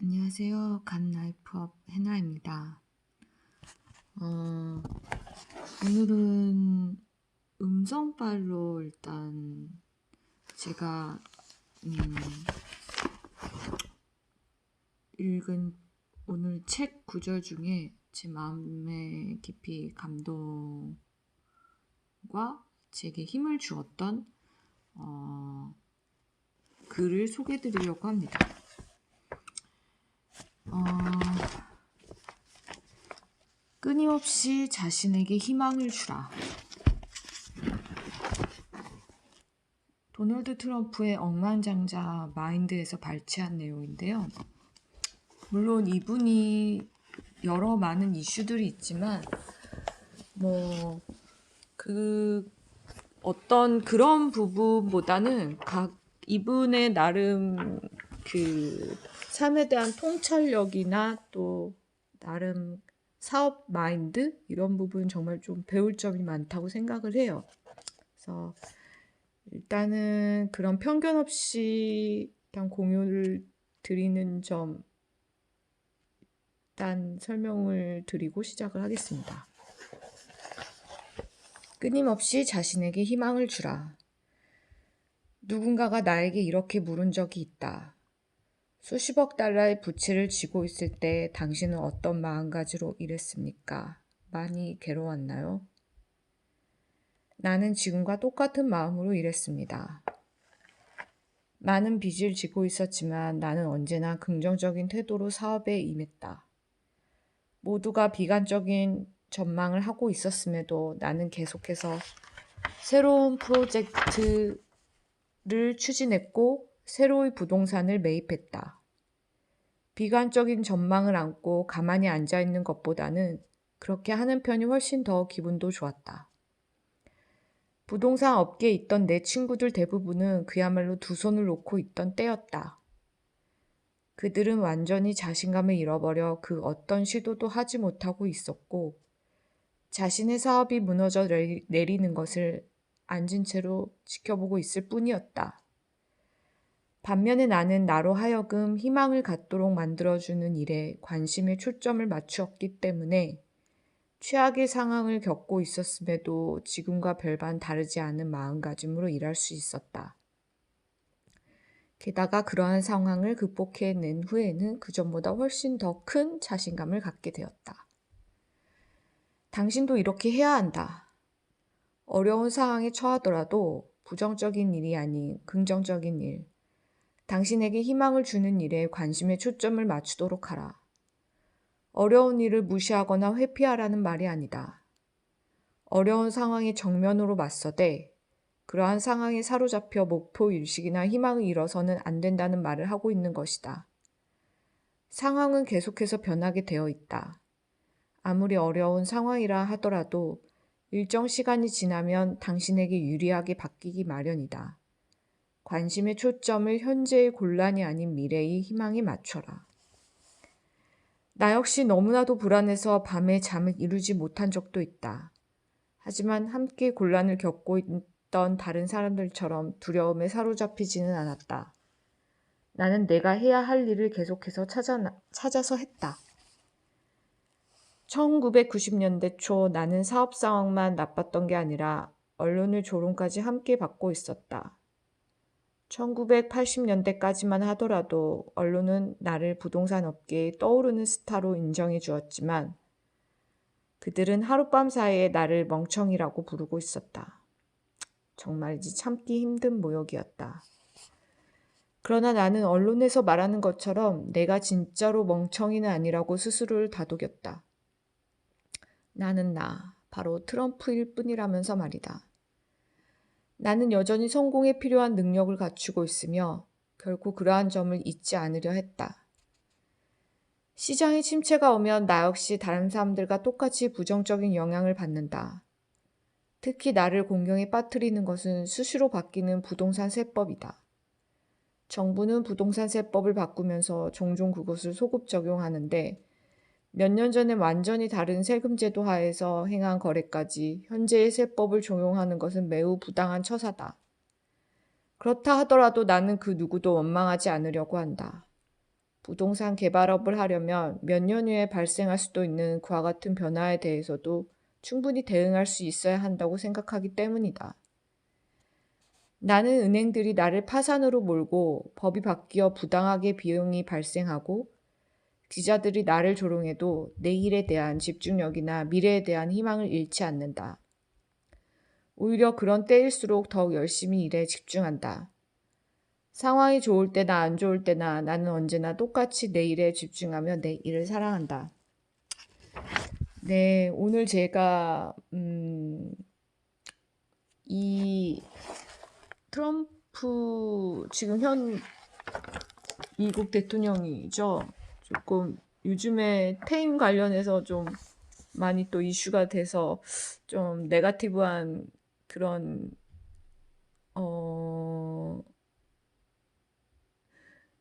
안녕하세요. 갓라이프업 해나입니다. 오늘은 음성빨로 일단 제가 읽은 오늘 책 구절 중에 제 마음에 깊이 감동과 제게 힘을 주었던 글을 소개해드리려고 합니다. 끊임없이 자신에게 희망을 주라. 도널드 트럼프의 억만장자 마인드에서 발췌한 내용인데요. 물론 이분이 여러 많은 이슈들이 있지만 어떤 그런 부분보다는 이분의 나름 그 삶에 대한 통찰력이나 또 나름 사업 마인드 이런 부분 정말 좀 배울 점이 많다고 생각을 해요. 그래서 일단은 그런 편견 없이 일단 공유를 드리는 점 일단 설명을 드리고 시작을 하겠습니다. 끊임없이 자신에게 희망을 주라. 누군가가 나에게 이렇게 물은 적이 있다. 수십억 달러의 부채를 지고 있을 때 당신은 어떤 마음가짐으로 일했습니까? 많이 괴로웠나요? 나는 지금과 똑같은 마음으로 일했습니다. 많은 빚을 지고 있었지만 나는 언제나 긍정적인 태도로 사업에 임했다. 모두가 비관적인 전망을 하고 있었음에도 나는 계속해서 새로운 프로젝트를 추진했고 새로운 부동산을 매입했다. 비관적인 전망을 안고 가만히 앉아있는 것보다는 그렇게 하는 편이 훨씬 더 기분도 좋았다. 부동산 업계에 있던 내 친구들 대부분은 그야말로 두 손을 놓고 있던 때였다. 그들은 완전히 자신감을 잃어버려 그 어떤 시도도 하지 못하고 있었고 자신의 사업이 무너져 내리는 것을 앉은 채로 지켜보고 있을 뿐이었다. 반면에 나는 나로 하여금 희망을 갖도록 만들어주는 일에 관심의 초점을 맞추었기 때문에 최악의 상황을 겪고 있었음에도 지금과 별반 다르지 않은 마음가짐으로 일할 수 있었다. 게다가 그러한 상황을 극복해낸 후에는 그전보다 훨씬 더 큰 자신감을 갖게 되었다. 당신도 이렇게 해야 한다. 어려운 상황에 처하더라도 부정적인 일이 아닌 긍정적인 일, 당신에게 희망을 주는 일에 관심의 초점을 맞추도록 하라. 어려운 일을 무시하거나 회피하라는 말이 아니다. 어려운 상황에 정면으로 맞서되 그러한 상황에 사로잡혀 목표 일식이나 희망을 잃어서는 안 된다는 말을 하고 있는 것이다. 상황은 계속해서 변하게 되어 있다. 아무리 어려운 상황이라 하더라도 일정 시간이 지나면 당신에게 유리하게 바뀌기 마련이다. 관심의 초점을 현재의 곤란이 아닌 미래의 희망에 맞춰라. 나 역시 너무나도 불안해서 밤에 잠을 이루지 못한 적도 있다. 하지만 함께 곤란을 겪고 있던 다른 사람들처럼 두려움에 사로잡히지는 않았다. 나는 내가 해야 할 일을 계속해서 찾아서 했다. 1990년대 초 나는 사업 상황만 나빴던 게 아니라 언론의 조롱까지 함께 받고 있었다. 1980년대까지만 하더라도 언론은 나를 부동산 업계에 떠오르는 스타로 인정해 주었지만 그들은 하룻밤 사이에 나를 멍청이라고 부르고 있었다. 정말이지 참기 힘든 모욕이었다. 그러나 나는 언론에서 말하는 것처럼 내가 진짜로 멍청이는 아니라고 스스로를 다독였다. 나는 바로 트럼프일 뿐이라면서 말이다. 나는 여전히 성공에 필요한 능력을 갖추고 있으며 결코 그러한 점을 잊지 않으려 했다. 시장의 침체가 오면 나 역시 다른 사람들과 똑같이 부정적인 영향을 받는다. 특히 나를 공경에 빠뜨리는 것은 수시로 바뀌는 부동산 세법이다. 정부는 부동산 세법을 바꾸면서 종종 그것을 소급 적용하는데 몇 년 전에 완전히 다른 세금 제도 하에서 행한 거래까지 현재의 세법을 적용하는 것은 매우 부당한 처사다. 그렇다 하더라도 나는 그 누구도 원망하지 않으려고 한다. 부동산 개발업을 하려면 몇 년 후에 발생할 수도 있는 그와 같은 변화에 대해서도 충분히 대응할 수 있어야 한다고 생각하기 때문이다. 나는 은행들이 나를 파산으로 몰고 법이 바뀌어 부당하게 비용이 발생하고 기자들이 나를 조롱해도 내 일에 대한 집중력이나 미래에 대한 희망을 잃지 않는다. 오히려 그런 때일수록 더욱 열심히 일에 집중한다. 상황이 좋을 때나 안 좋을 때나 나는 언제나 똑같이 내 일에 집중하며 내 일을 사랑한다. 네, 오늘 제가 이 트럼프 지금 현 미국 대통령이죠. 조금 요즘에 퇴임 관련해서 좀 많이 또 이슈가 돼서 좀 네거티브한 그런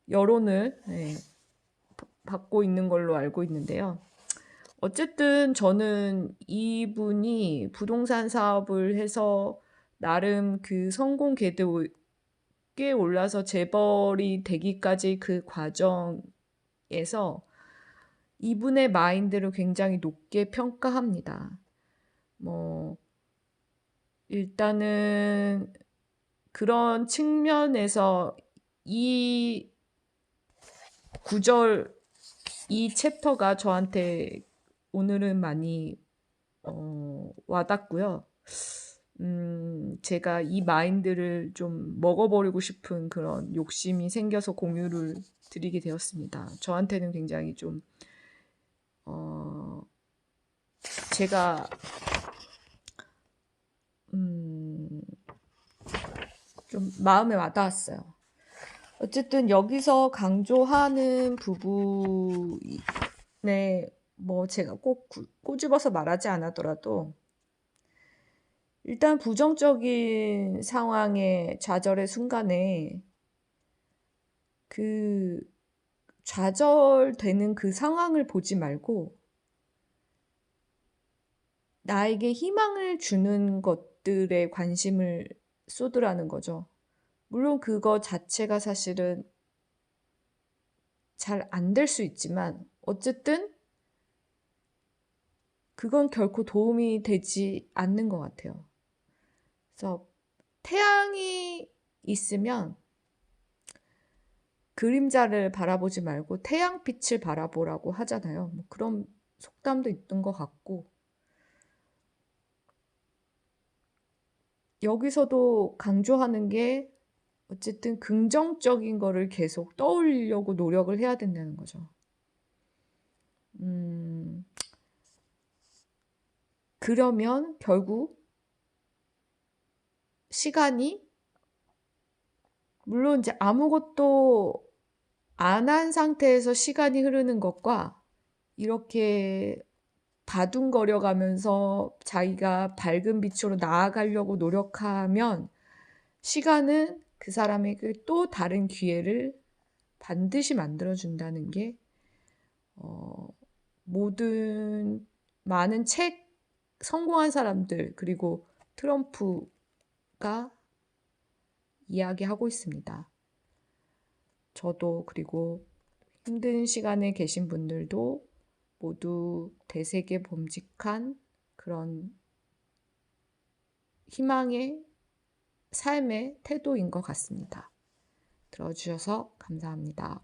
여론을 받고 있는 걸로 알고 있는데요. 어쨌든 저는 이분이 부동산 사업을 해서 나름 그 성공 궤도에 올라서 재벌이 되기까지 그 과정에서 이분의 마인드를 굉장히 높게 평가합니다. 일단은 그런 측면에서 이 구절, 이 챕터가 저한테 오늘은 많이 와닿고요. 제가 이 마인드를 좀 먹어버리고 싶은 그런 욕심이 생겨서 공유를 드리게 되었습니다. 저한테는 굉장히 좀 제가 좀 마음에 와닿았어요. 어쨌든 여기서 강조하는 부분에 제가 꼭 꼬집어서 말하지 않았더라도 일단 부정적인 상황의 좌절의 순간에 그 좌절되는 그 상황을 보지 말고 나에게 희망을 주는 것들에 관심을 쏟으라는 거죠. 물론 그거 자체가 사실은 잘 안 될 수 있지만 어쨌든 그건 결코 도움이 되지 않는 것 같아요. 그래서 태양이 있으면 그림자를 바라보지 말고 태양빛을 바라보라고 하잖아요. 그런 속담도 있던 것 같고 여기서도 강조하는 게 어쨌든 긍정적인 거를 계속 떠올리려고 노력을 해야 된다는 거죠. 그러면 결국 시간이 물론 이제 아무것도 안 한 상태에서 시간이 흐르는 것과 이렇게 바둥거려 가면서 자기가 밝은 빛으로 나아가려고 노력하면 시간은 그 사람에게 또 다른 기회를 반드시 만들어준다는 게 모든 많은 성공한 사람들 그리고 트럼프가 이야기하고 있습니다. 저도 그리고 힘든 시간에 계신 분들도 모두 대세계 범직한 그런 희망의 삶의 태도인 것 같습니다. 들어주셔서 감사합니다.